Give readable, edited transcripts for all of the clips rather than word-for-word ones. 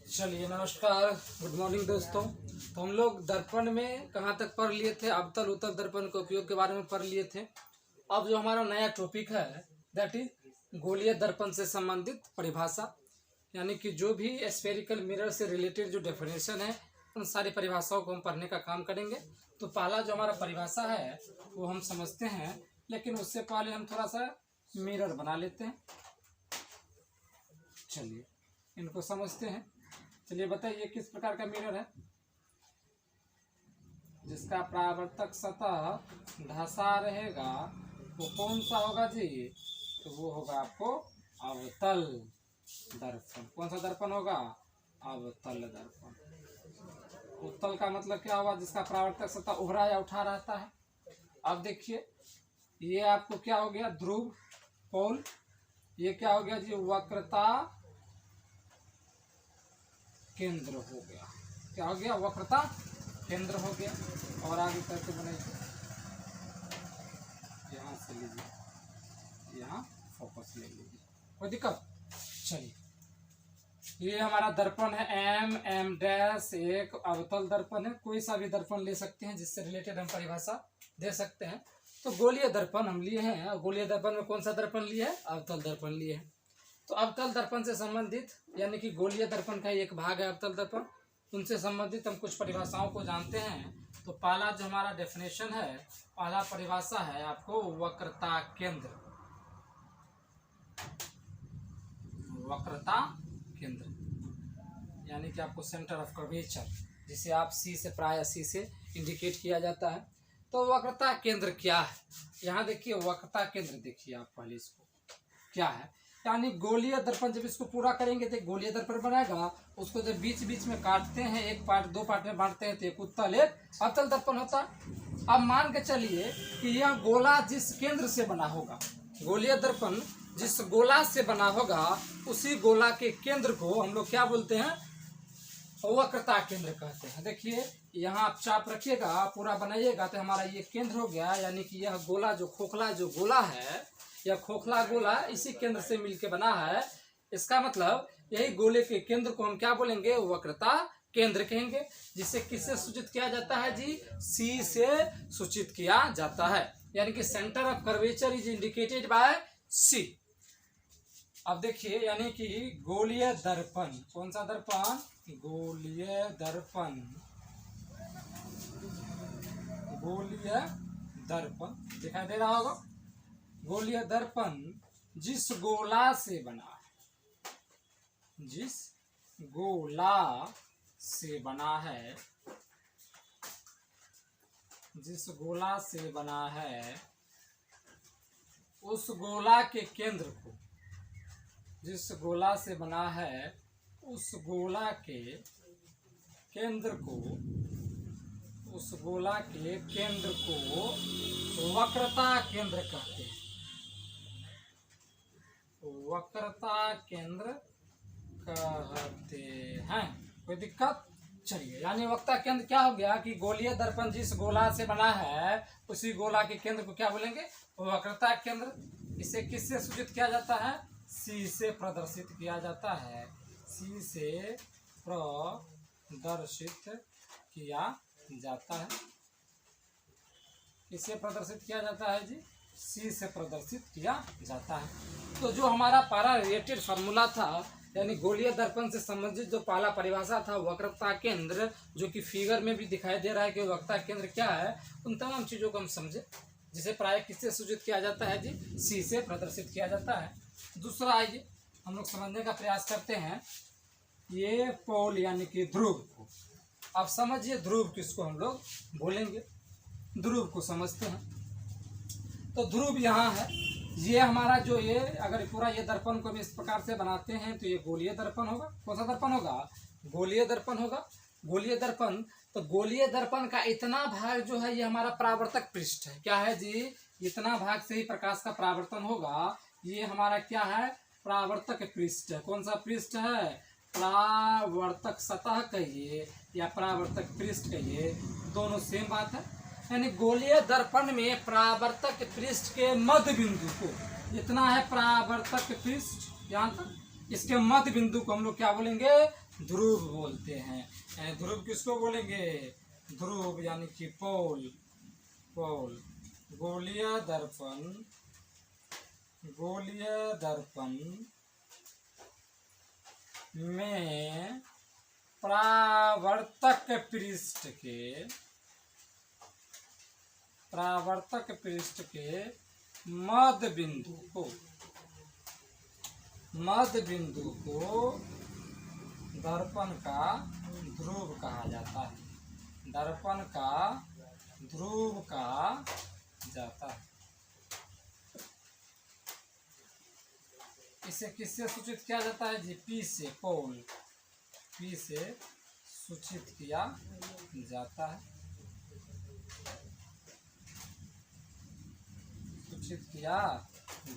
चलिए नमस्कार, good morning दोस्तों। तो हम लोग दर्पण में कहाँ तक पढ़ लिए थे, अवतल उत्तल दर्पण के उपयोग के बारे में पढ़ लिए थे। अब जो हमारा नया टॉपिक है दैट इज गोलीय दर्पण से संबंधित परिभाषा, यानी कि जो भी स्फेरिकल मिरर से रिलेटेड जो डेफिनेशन है उन सारी परिभाषाओं को हम पढ़ने का काम करेंगे। तो पहला जो हमारा परिभाषा है वो हम समझते हैं, लेकिन उससे पहले हम थोड़ा सा मिरर बना लेते हैं। चलिए इनको समझते हैं। चलिए बताइए किस प्रकार का मिरर है जिसका परावर्तक सतह धंसा रहेगा, वो कौन सा होगा जी? तो वो होगा आपको अवतल दर्पण। कौन सा दर्पण होगा? अवतल दर्पण। उत्तल का मतलब क्या होगा? जिसका परावर्तक सतह उभरा या उठा रहता है। अब देखिए ये आपको क्या हो गया? ध्रुव पोल। ये क्या हो गया जी? वक्रता केंद्र हो गया। क्या हो गया? वक्रता केंद्र हो गया। और आगे करके बनाइए, यहाँ से लीजिए, यहाँ फोकस ले लीजिए, कोई दिक्कत? चलिए ये हमारा दर्पण है एम डैश, एक अवतल दर्पण है। कोई सा भी दर्पण ले सकते हैं जिससे रिलेटेड हम परिभाषा दे सकते हैं। तो गोलीय दर्पण हम लिए हैं। गोलीय दर्पण में कौन सा दर्पण लिए है? अवतल दर्पण लिए हैं। तो अवतल दर्पण से संबंधित, यानी कि गोलीय दर्पण का एक भाग है अवतल दर्पण, उनसे संबंधित हम कुछ परिभाषाओं को जानते हैं। तो पहला जो हमारा डेफिनेशन है, पहला परिभाषा है आपको वक्रता केंद्र। वक्रता केंद्र यानी कि आपको सेंटर ऑफ कर्वेचर, जिसे आप सी से, प्राय सी से इंडिकेट किया जाता है। तो वक्रता केंद्र क्या है? यहाँ देखिए वक्रता केंद्र, देखिए आप पहले इसको क्या है, यानी गोलीय दर्पण जब इसको पूरा करेंगे तो गोलीय दर्पण बनाएगा। उसको जब बीच बीच में काटते हैं, एक पार्ट दो पार्ट में बांटते हैं, तो एक उत्तल एक अवतल दर्पण होता है। अब मान के चलिए कि यह गोला जिस केंद्र से बना होगा, गोलीय दर्पण जिस गोला से बना होगा, उसी गोला के केंद्र को हम लोग क्या बोलते हैं? वक्रता केंद्र कहते हैं। देखिए यहाँ आप चाप रखिएगा, पूरा बनाइएगा, तो हमारा ये केंद्र हो गया। यानी कि यह गोला जो खोखला जो गोला है, यह खोखला गोला इसी केंद्र से मिलके बना है। इसका मतलब यही गोले के केंद्र को हम क्या बोलेंगे? वक्रता केंद्र कहेंगे। जिसे किससे सूचित किया जाता है जी? सी से सूचित किया जाता है। यानी कि centre of curvature is indicated by C. अब देखिए, यानी कि गोलीय दर्पण, कौन सा दर्पण? गोलीय दर्पण। गोलीय दर्पण दिखाई दे रहा होगा। गोलीय दर्पण जिस गोला से बना है, जिस गोला से बना है, जिस गोला से बना है, उस गोला के केंद्र को, जिस गोला से बना है उस गोला के केंद्र को, उस गोला के केंद्र को वक्रता केंद्र कहते हैं। वक्रता केंद्र कहते हैं। कोई दिक्कत? चलिए, यानी वक्रता केंद्र क्या हो गया कि गोलीय दर्पण जिस गोला से बना है उसी गोला के केंद्र को क्या बोलेंगे? वक्रता केंद्र। इसे किससे सूचित किया जाता है? सी से प्रदर्शित किया जाता है। सी से प्रदर्शित किया जाता है। किससे प्रदर्शित किया जाता है जी? सी से प्रदर्शित किया जाता है। तो जो हमारा पहला रिलेटेड फार्मूला था, यानी गोलीय दर्पण से संबंधित जो पहला परिभाषा था वक्रता केंद्र, जो कि फिगर में भी दिखाई दे रहा है कि वक्रता केंद्र क्या है, उन तमाम चीज़ों को हम समझे। जिसे प्राय किससे सूचित किया जाता है जी? सी से प्रदर्शित किया जाता है। दूसरा आइए हम लोग समझने का प्रयास करते हैं, ये पोल यानी कि ध्रुव को। अब समझिए ध्रुव किसको हम लोग बोलेंगे, ध्रुव को समझते हैं। तो ध्रुव यहाँ है, ये हमारा जो ये, अगर पूरा ये दर्पण को हम इस प्रकार से बनाते हैं तो ये गोलीय दर्पण होगा। कौन सा दर्पण होगा? गोलीय दर्पण होगा। गोलीय दर्पण, तो गोलीय दर्पण का इतना भाग जो है ये हमारा परावर्तक पृष्ठ है। क्या है जी? इतना भाग से ही प्रकाश का परावर्तन होगा। ये हमारा क्या है? परावर्तक पृष्ठ है। कौन सा पृष्ठ है? परावर्तक सतह कहिए या परावर्तक पृष्ठ कहिए, दोनों सेम बात है। यानी गोलीय दर्पण में परावर्तक पृष्ठ के मध्य बिंदु को, इतना है परावर्तक पृष्ठ यहाँ तक, इसके मध्य बिंदु को हम लोग क्या बोलेंगे? ध्रुव बोलते हैं। यानी ध्रुव किसको बोलेंगे? ध्रुव यानी कि पोल। पोल गोलीय दर्पण, गोलीय दर्पण में परावर्तक पृष्ठ के, परावर्तक पृष्ठ के मध्य बिंदु को, मध्य बिंदु को दर्पण का ध्रुव कहा जाता है। दर्पण का ध्रुव कहा जाता है। इसे किससे सूचित किया जाता है जी? पी से, पोल, पी से सूचित किया जाता है, सूचित किया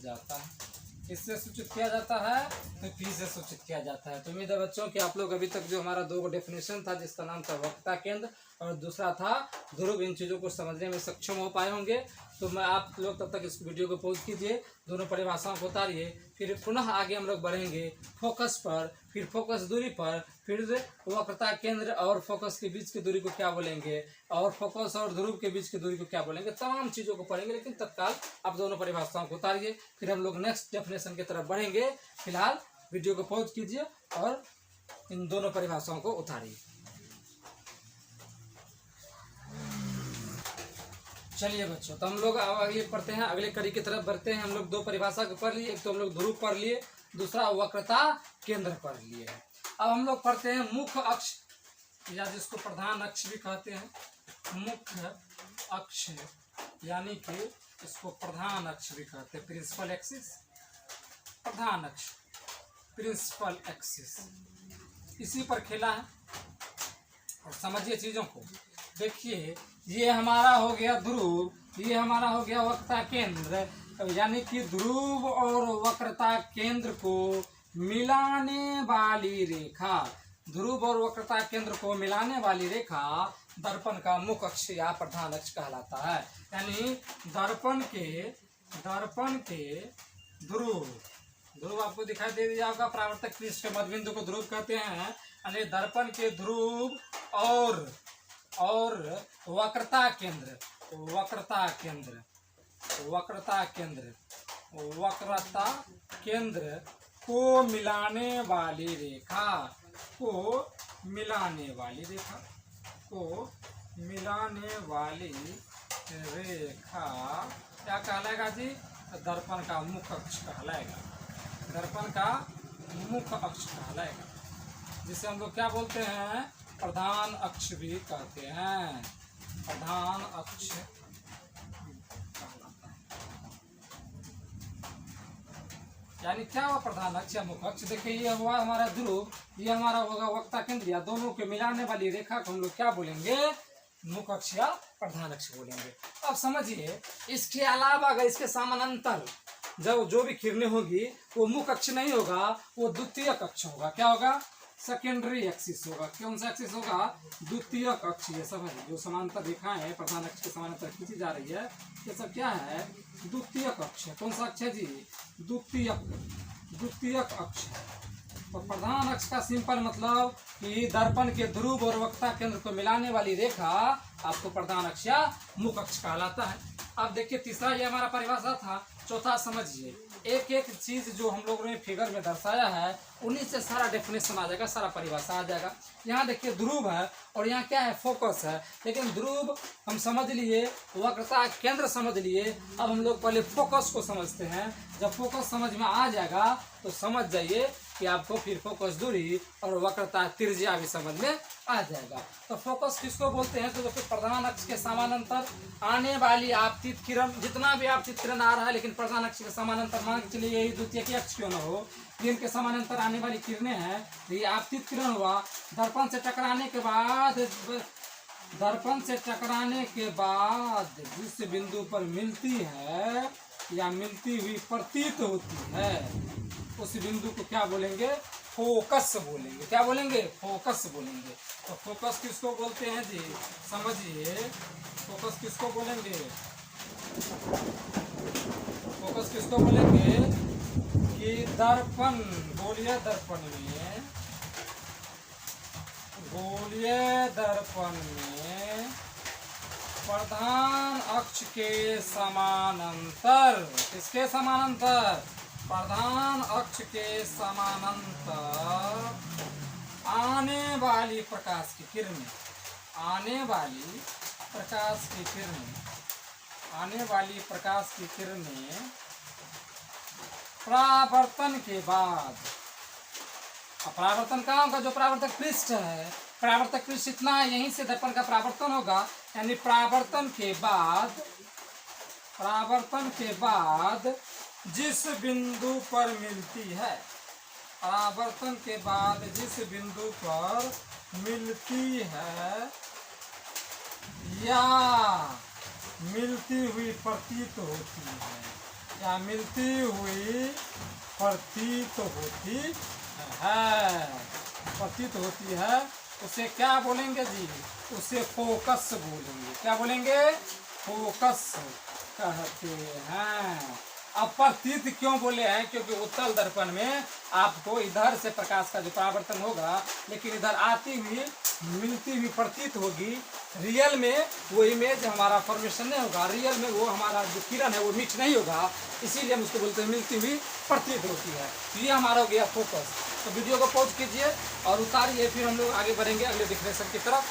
जाता है। किससे सूचित किया जाता है? तो पी से सूचित किया जाता है। तो उम्मीद है बच्चों कि आप लोग अभी तक जो हमारा दो डेफिनेशन था, जिसका नाम था वक्रता केंद्र और दूसरा था ध्रुव, इन चीज़ों को समझने में सक्षम हो पाए होंगे। तो मैं आप लोग तब तक इस वीडियो को पॉज कीजिए, दोनों परिभाषाओं को उतारिए, फिर पुनः आगे हम लोग बढ़ेंगे फोकस पर, फिर फोकस दूरी पर, फिर वक्रता केंद्र और फोकस के बीच की दूरी को क्या बोलेंगे, और फोकस और ध्रुव के बीच की दूरी को क्या बोलेंगे। तमाम चीज़ों को पढ़ेंगे, लेकिन तत्काल आप दोनों परिभाषाओं को उतारिए, फिर हम लोग नेक्स्ट डेफिनेशन की तरफ बढ़ेंगे। फिलहाल वीडियो को पॉज कीजिए और इन दोनों परिभाषाओं को उतारिए। चलिए बच्चों, तो हम लोग आगे पढ़ते हैं, अगले कड़ी की तरफ बढ़ते हैं। हम लोग दो परिभाषा को पढ़ लिए, एक तो हम लोग ध्रुव पढ़ लिए, दूसरा वक्रता केंद्र पढ़ लिए। अब हम लोग पढ़ते हैं मुख्य अक्ष, या जिसको प्रधान अक्ष भी कहते हैं, मुख्य अक्ष, यानी कि इसको प्रधान अक्ष भी कहते हैं, प्रिंसिपल एक्सिस, प्रधान अक्ष, प्रिंसिपल एक्सिस। इसी पर खेला है और समझिए चीजों को। देखिए, ये हमारा हो गया ध्रुव, ये हमारा हो गया वक्रता केंद्र, यानी कि ध्रुव और वक्रता केंद्र को मिलाने वाली रेखा, ध्रुव और वक्रता केंद्र को मिलाने वाली रेखा दर्पण का मुख्य अक्ष या प्रधान अक्ष कहलाता है। यानी दर्पण के ध्रुव, ध्रुव आपको दिखाई दे दिया होगा, परावर्तक पृष्ठ के मध्य बिंदु को ध्रुव कहते हैं। यानी दर्पण के ध्रुव और वक्रता केंद्र, वक्रता केंद्र, वक्रता केंद्र, वक्रता केंद्र को मिलाने वाली रेखा, को मिलाने वाली रेखा, को मिलाने वाली रेखा क्या कहलाएगा जी? दर्पण का मुख्य अक्ष कहलाएगा, दर्पण का मुख्य अक्ष कहलाएगा, जिसे हम लोग क्या बोलते हैं? प्रधान अक्ष भी कहते हैं, प्रधान अक्ष कहलाता है। यानी क्या हुआ प्रधान अक्ष या मुख्य अक्ष? देखिए, ये हुआ हमारा ध्रुव, ये हमारा होगा वक्रता केंद्र, या दोनों के मिलाने वाली रेखा को हम लोग क्या बोलेंगे? मुख्य अक्ष या प्रधान अक्ष बोलेंगे। अब समझिए, इसके अलावा अगर इसके समानांतर जब जो भी किरणें होगी वो मुख्य अक्ष नहीं होगा, वो द्वितीयक अक्ष होगा। क्या होगा? सेकेंडरी एक्सिस होगा। कौन सा एक्सिस होगा? द्वितीयक अक्ष। ये सब है जो समांतर रेखाएं हैं प्रधान अक्ष के समानांतर खींची जा रही है, ये सब क्या है? द्वितीयक अक्ष है। कौन सा अक्ष है जी? द्वितीयक अक्ष है। तो प्रधान अक्ष का सिंपल मतलब कि दर्पण के ध्रुव और वक्रता केंद्र को मिलाने वाली रेखा आपको प्रधान अक्ष या मुख्य अक्ष कहलाता है। अब देखिए, तीसरा ये हमारा परिभाषा था। चौथा समझिए, एक एक चीज जो हम लोगों ने फिगर में दर्शाया है उन्हीं से सारा डेफिनेशन आ जाएगा, सारा परिभाषा आ जाएगा। यहाँ देखिए ध्रुव है और यहाँ क्या है? फोकस है। लेकिन ध्रुव हम समझ लिए, वक्रता केंद्र समझ लिए, अब हम लोग पहले फोकस को समझते हैं। जब फोकस समझ में आ जाएगा तो समझ जाइए कि आपको फिर फोकस दूरी और वक्रता त्रिज्या भी समझ में आ जाएगा। तो फोकस किसको बोलते हैं? तो जो प्रधान अक्ष के समानांतर आने वाली आपतित किरण, जितना भी आपतित किरण आ रहा है, लेकिन प्रधान अक्ष के समानांतर मान के चलिए यही द्वितीयक अक्ष क्यों न हो, जिनके समानांतर आने वाली किरणें हैं, ये आपतित किरण हुआ। दर्पण से टकराने के बाद, दर्पण से टकराने के बाद जिस बिंदु पर मिलती है या मिलती हुई प्रतीत होती है, उस बिंदु को क्या बोलेंगे? फोकस बोलेंगे। क्या बोलेंगे? फोकस बोलेंगे। तो फोकस किसको बोलते हैं जी? समझिए, फोकस किसको बोलेंगे? फोकस किसको बोलेंगे? कि दर्पण, गोलीय दर्पण में, गोलीय दर्पण में प्रधान अक्ष के समानांतर, किसके समानांतर? प्रधान अक्ष के समानांतर आने वाली प्रकाश की किरणें, आने वाली प्रकाश की किरणें, आने वाली प्रकाश की किरणें परावर्तन के बाद, परावर्तन कहाँ होगा? जो परावर्तक पृष्ठ है, परावर्तक पृष्ठ इतना है, यहीं से दर्पण का परावर्तन होगा। यानी परावर्तन के बाद, परावर्तन के बाद जिस बिंदु पर मिलती है, परावर्तन के बाद जिस बिंदु पर मिलती है या मिलती हुई प्रतीत होती है, या मिलती हुई प्रतीत होती है, प्रतीत होती है, उसे क्या बोलेंगे जी? उसे फोकस बोलेंगे। क्या बोलेंगे? फोकस कहते हैं। अब प्रतीत क्यों बोले हैं? क्योंकि उत्तल दर्पण में आपको इधर से प्रकाश का जो परावर्तन होगा, लेकिन इधर आती हुई मिलती हुई प्रतीत होगी। रियल में वो इमेज हमारा फॉर्मेशन नहीं होगा, रियल में वो हमारा जो किरण है वो मिक्स नहीं होगा, इसीलिए हम उसको बोलते हैं मिलती हुई प्रतीत होती है। तो ये हमारा हो गया फोकस। तो वीडियो को पॉज कीजिए और उतारिए, फिर हम लोग आगे बढ़ेंगे अगले डिफिनेशन की तरफ।